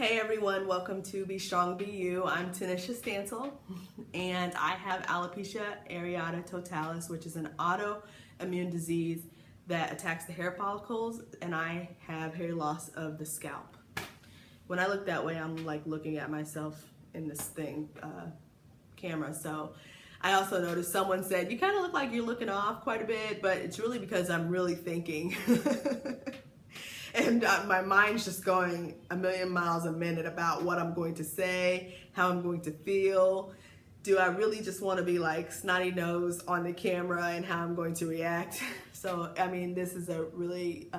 Hey everyone, welcome to Be Strong, Be You. I'm Tanisha Stansel, and I have alopecia areata totalis, which is an autoimmune disease that attacks the hair follicles, and I have hair loss of the scalp. When I look that way, I'm like looking at myself in this camera. So I also noticed someone said, you kind of look like you're looking off quite a bit, but it's really because I'm really thinking. And my mind's just going a million miles a minute about what I'm going to say, how I'm going to feel. Do I really just want to be like snotty nose on the camera and how I'm going to react? So, I mean, this is a really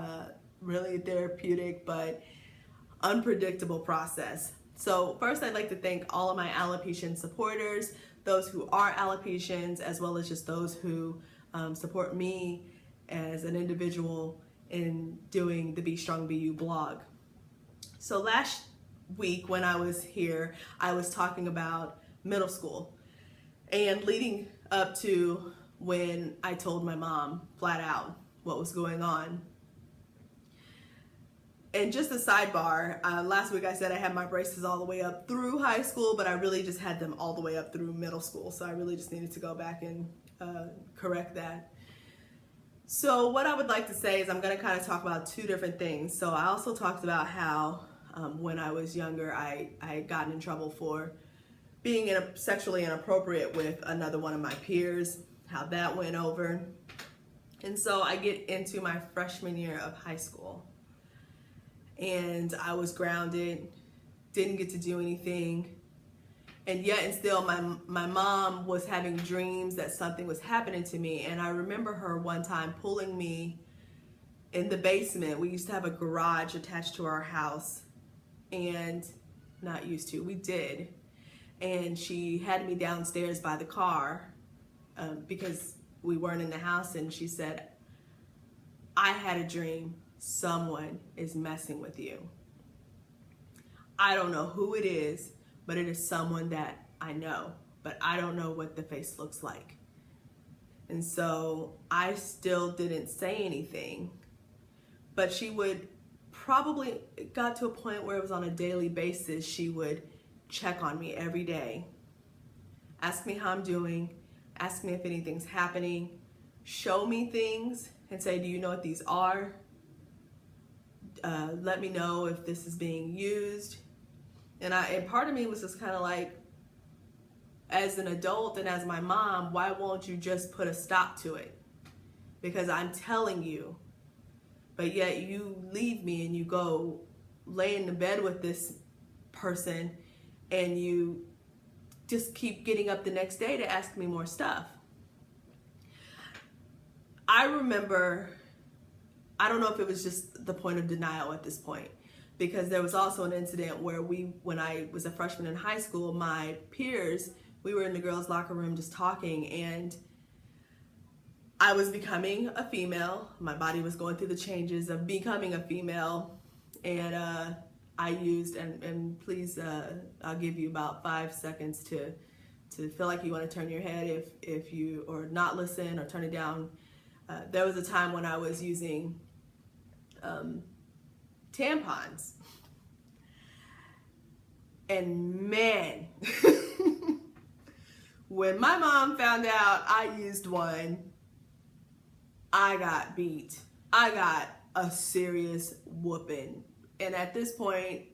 therapeutic but unpredictable process. So first, I'd like to thank all of my alopecia supporters, those who are alopecians, as well as just those who support me as an individual in doing the Be Strong Be You blog. So last week when I was here, I was talking about middle school and leading up to when I told my mom flat out what was going on. And just a sidebar, last week I said I had my braces all the way up through high school, but I really just had them all the way up through middle school. So I really just needed to go back and correct that. So what I would like to say is I'm going to kind of talk about two different things. So I also talked about how when I was younger, I had gotten in trouble for being sexually inappropriate with another one of my peers, how that went over. And so I get into my freshman year of high school and I was grounded, didn't get to do anything. And yet and still my mom was having dreams that something was happening to me. And I remember her one time pulling me in the basement. We used to have a garage attached to our house, and not used to, we did. And she had me downstairs by the car because we weren't in the house, and she said, I had a dream someone is messing with you. I don't know who it is, but it is someone that I know, but I don't know what the face looks like. And so I still didn't say anything, but she would probably, it got to a point where it was on a daily basis, she would check on me every day, ask me how I'm doing, ask me if anything's happening, show me things and say, do you know what these are? Let me know if this is being used. And part of me was just kind of like, as an adult and as my mom, why won't you just put a stop to it? Because I'm telling you, but yet you leave me and you go lay in the bed with this person and you just keep getting up the next day to ask me more stuff. I remember, I don't know if it was just the point of denial at this point, because there was also an incident where when I was a freshman in high school, my peers, we were in the girls' locker room just talking, and I was becoming a female. My body was going through the changes of becoming a female, and I used, and please, I'll give you about 5 seconds to feel like you want to turn your head if you, or not listen or turn it down. There was a time when I was using tampons, and man, when my mom found out I used one, I got beat. I got a serious whooping. And at this point,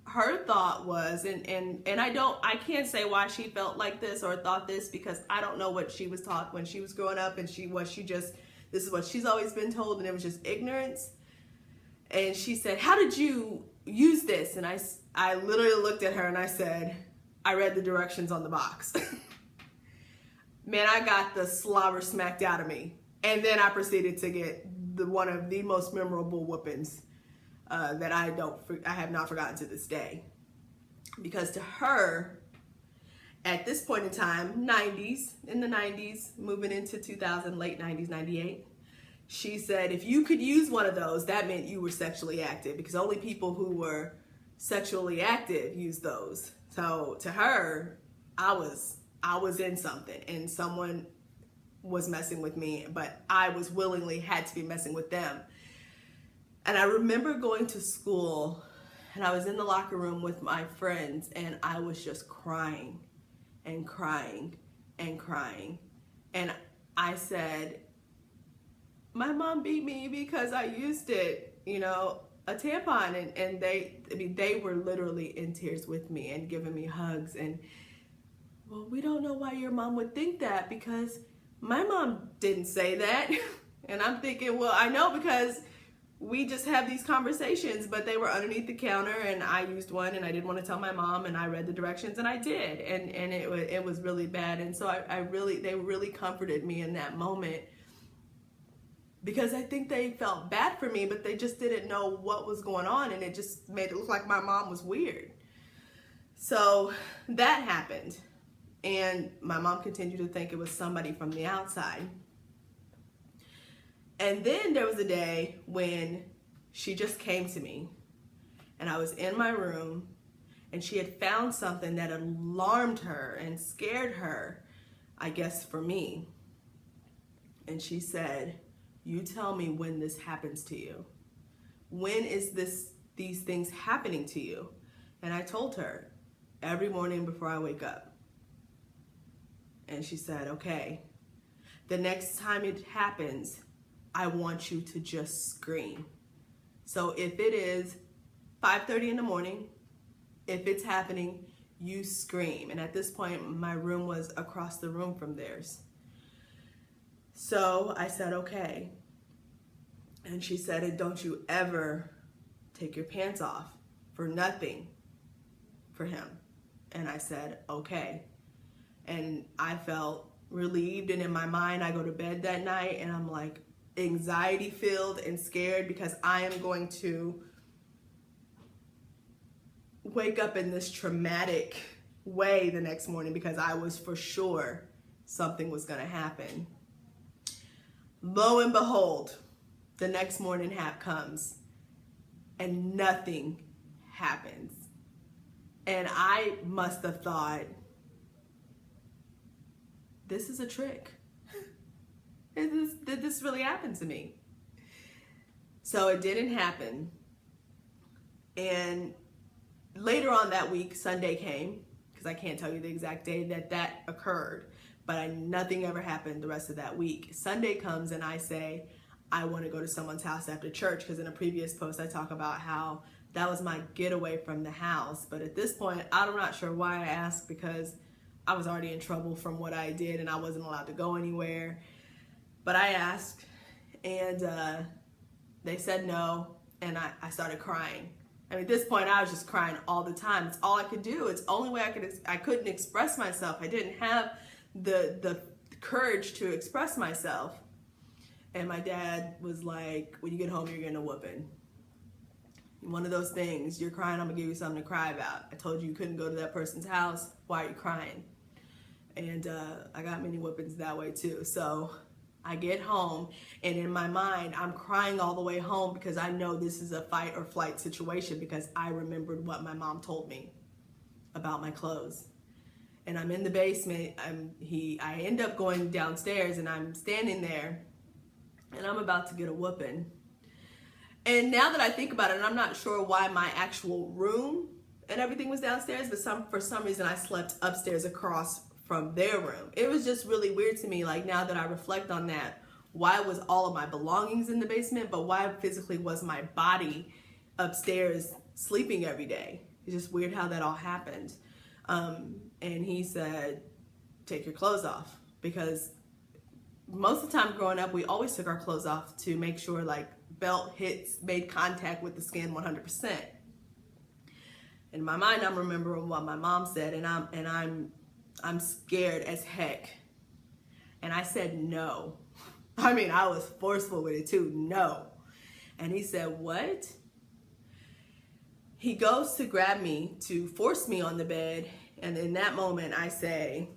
her thought was, and I can't say why she felt like this or thought this, because I don't know what she was taught when she was growing up, and this is what she's always been told, and it was just ignorance. And she said, how did you use this? And I literally looked at her and I said, I read the directions on the box. Man, I got the slobber smacked out of me. And then I proceeded to get one of the most memorable whoopings that I have not forgotten to this day. Because to her, at this point in time, in the 90s, moving into 2000, late 90s, 98, she said, if you could use one of those, that meant you were sexually active, because only people who were sexually active used those. So to her, I was in something, and someone was messing with me, but I was willingly had to be messing with them. And I remember going to school And I was in the locker room with my friends, and I was just crying and crying and crying. And I said, my mom beat me because I used it, you know, a tampon. And they were literally in tears with me and giving me hugs. And, well, we don't know why your mom would think that, because my mom didn't say that. And I'm thinking, well, I know, because we just have these conversations, but they were underneath the counter, and I used one, and I didn't want to tell my mom, and I read the directions, and I did, and it was really bad. And so they really comforted me in that moment, because I think they felt bad for me, but they just didn't know what was going on, and it just made it look like my mom was weird. So that happened, and my mom continued to think it was somebody from the outside. And then there was a day when she just came to me, and I was in my room, and she had found something that alarmed her and scared her, I guess, for me. And she said, you tell me when this happens to you. When is these things happening to you? And I told her, every morning before I wake up. And she said, okay, the next time it happens, I want you to just scream. So if it is 5:30 in the morning, if it's happening, you scream. And at this point, my room was across the room from theirs. So I said, okay. And she said, and don't you ever take your pants off for nothing for him. And I said, okay. And I felt relieved. And in my mind, I go to bed that night, and I'm like, anxiety filled and scared, because I am going to wake up in this traumatic way the next morning, because I was for sure something was going to happen. Lo and behold, the next morning comes, and nothing happens. And I must have thought, this is a trick. Did this really happen to me? So it didn't happen. And later on that week, Sunday came, because I can't tell you the exact day that occurred, but nothing ever happened the rest of that week. Sunday comes, and I say, I want to go to someone's house after church, because in a previous post I talk about how that was my getaway from the house. But at this point, I'm not sure why I asked, because I was already in trouble from what I did, and I wasn't allowed to go anywhere. But I asked, and they said no, and I started crying. I mean, at this point, I was just crying all the time. It's all I could do. It's the only way I couldn't express myself. I didn't have the courage to express myself. And my dad was like, when you get home, you're getting a whooping. One of those things, you're crying, I'm gonna give you something to cry about. I told you couldn't go to that person's house. Why are you crying? And I got many whoopings that way too. So I get home, and in my mind, I'm crying all the way home, because I know this is a fight or flight situation, because I remembered what my mom told me about my clothes. And I'm in the basement. I end up going downstairs, and I'm standing there, and I'm about to get a whooping. And now that I think about it, and I'm not sure why my actual room and everything was downstairs, but for some reason I slept upstairs across from their room. It was just really weird to me, like, now that I reflect on that, why was all of my belongings in the basement, but why physically was my body upstairs sleeping every day? It's just weird how that all happened. And he said, take your clothes off, because most of the time growing up, we always took our clothes off to make sure, like, belt made contact with the skin 100%. In my mind, I'm remembering what my mom said, and I'm scared as heck. And I said no. I mean, I was forceful with it too. No. And he said, what? He goes to grab me to force me on the bed. And in that moment, I say,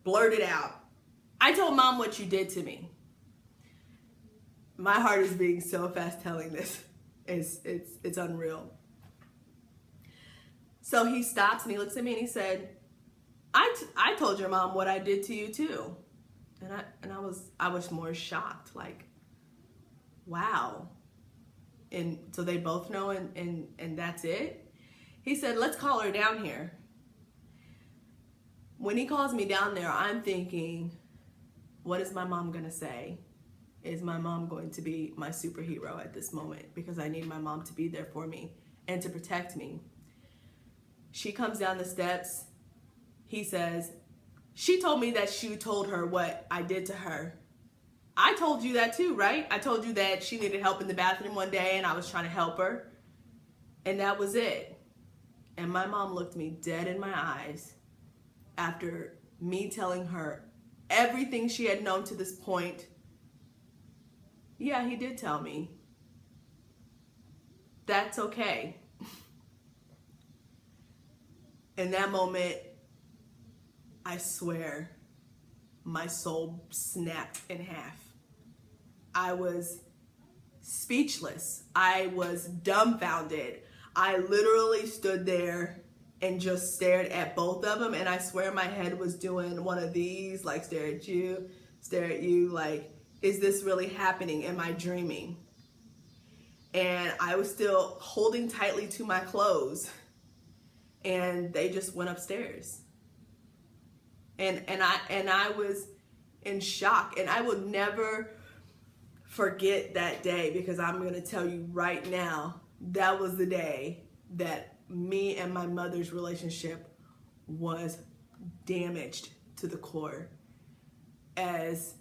blurt it out, I told mom what you did to me. My heart is beating so fast telling this. It's unreal. So he stops and he looks at me and he said, I told your mom what I did to you too. And I was more shocked, like, wow. and so they both know, and that's it. He said, let's call her down here. When he calls me down there, I'm thinking, what is my mom gonna say? Is my mom going to be my superhero at this moment? Because I need my mom to be there for me and to protect me. She comes down the steps. He says, she told me that you told her what I did to her. I told you that too, right? I told you that she needed help in the bathroom one day and I was trying to help her. And that was it. And my mom looked me dead in my eyes after me telling her everything she had known to this point. Yeah, he did tell me. That's okay. In that moment, I swear, my soul snapped in half. I was speechless. I was dumbfounded. I literally stood there and just stared at both of them, and I swear my head was doing one of these, like stare at you, like, is this really happening? Am I dreaming? And I was still holding tightly to my clothes, and they just went upstairs. And I was in shock, and I will never forget that day, because I'm going to tell you right now, that was the day that me and my mother's relationship was damaged to the core, as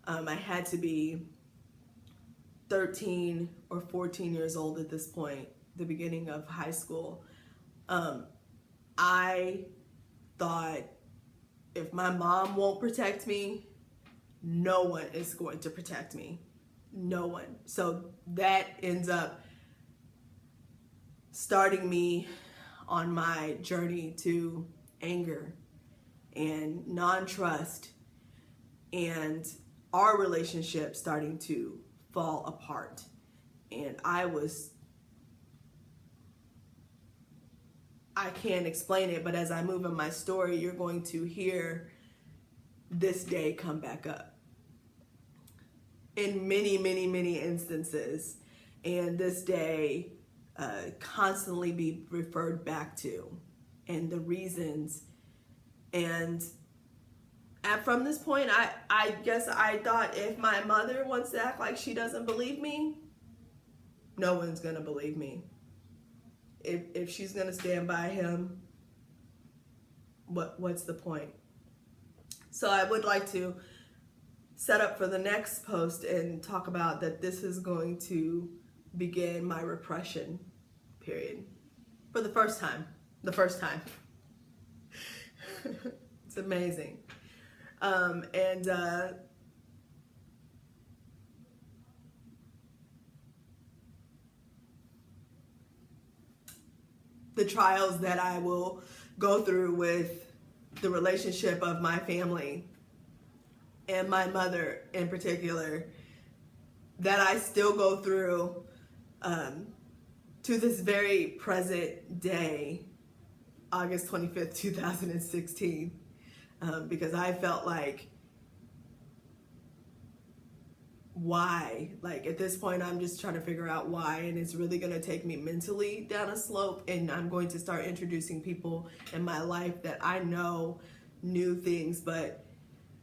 I had to be 13 or 14 years old at this point, the beginning of high school. I thought, if my mom won't protect me, no one is going to protect me. No one. So that ends up starting me on my journey to anger and non-trust, and our relationship starting to fall apart. And I can't explain it, but as I move in my story, you're going to hear this day come back up in many, many, many instances. And this day constantly be referred back to, and the reasons. And from this point, I guess I thought, if my mother wants to act like she doesn't believe me, no one's gonna believe me. If she's gonna stand by him, what's the point? So I would like to set up for the next post and talk about that this is going to begin my repression period for the first time. It's amazing. The trials that I will go through with the relationship of my family and my mother in particular, that I still go through to this very present day, August 25th, 2016, because I felt like, why? Like, at this point, I'm just trying to figure out why, and it's really going to take me mentally down a slope, and I'm going to start introducing people in my life that I know knew things, but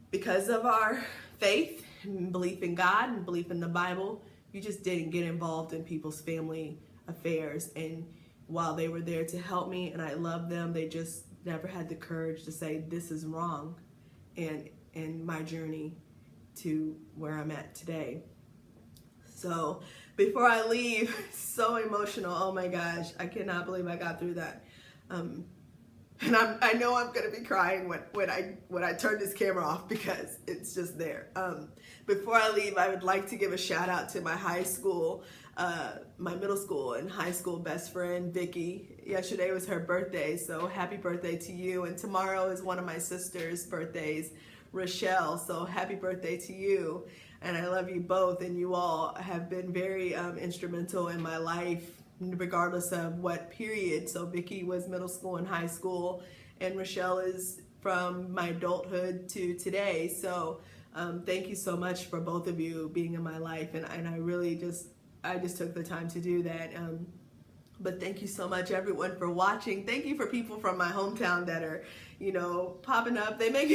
because of our faith and belief in God and belief in the Bible, you just didn't get involved in people's family affairs. And while they were there to help me and I love them, they just never had the courage to say, this is wrong, and my journey to where I'm at today. So before I leave, so emotional, oh my gosh, I cannot believe I got through that. And I know I'm gonna be crying when I turn this camera off, because it's just there. Before I leave, I would like to give a shout out to my high school, my middle school and high school best friend, Vickie. Yesterday was her birthday, so happy birthday to you. And tomorrow is one of my sister's birthdays, Rachelle, so happy birthday to you. And I love you both, and you all have been very instrumental in my life, regardless of what period. So Vickie was middle school and high school, and Rachelle is from my adulthood to today. So thank you so much for both of you being in my life, and I really just, I just took the time to do that. But thank you so much, everyone, for watching. Thank you for people from my hometown that are, you know, popping up. They make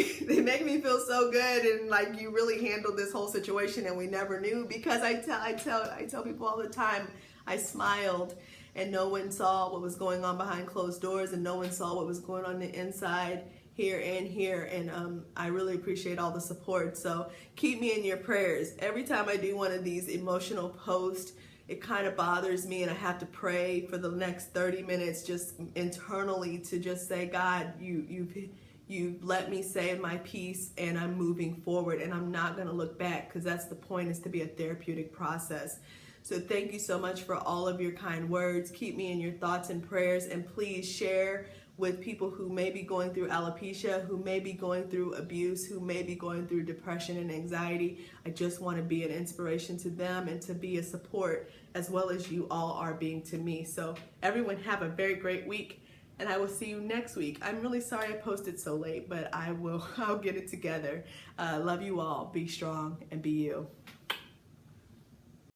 me feel so good, and like, you really handled this whole situation, and we never knew, because I tell people all the time, I smiled, and no one saw what was going on behind closed doors, and no one saw what was going on the inside here and here. And I really appreciate all the support. So keep me in your prayers. Every time I do one of these emotional posts, it kind of bothers me, and I have to pray for the next 30 minutes just internally to just say, God, you let me say my piece, and I'm moving forward, and I'm not going to look back, because that's the point, is to be a therapeutic process. So thank you so much for all of your kind words. Keep me in your thoughts and prayers, and please share with people who may be going through alopecia, who may be going through abuse, who may be going through depression and anxiety. I just want to be an inspiration to them and to be a support, as well as you all are being to me. So everyone, have a very great week, and I will see you next week. I'm really sorry I posted so late, but I'll get it together. Love you all. Be strong and be you.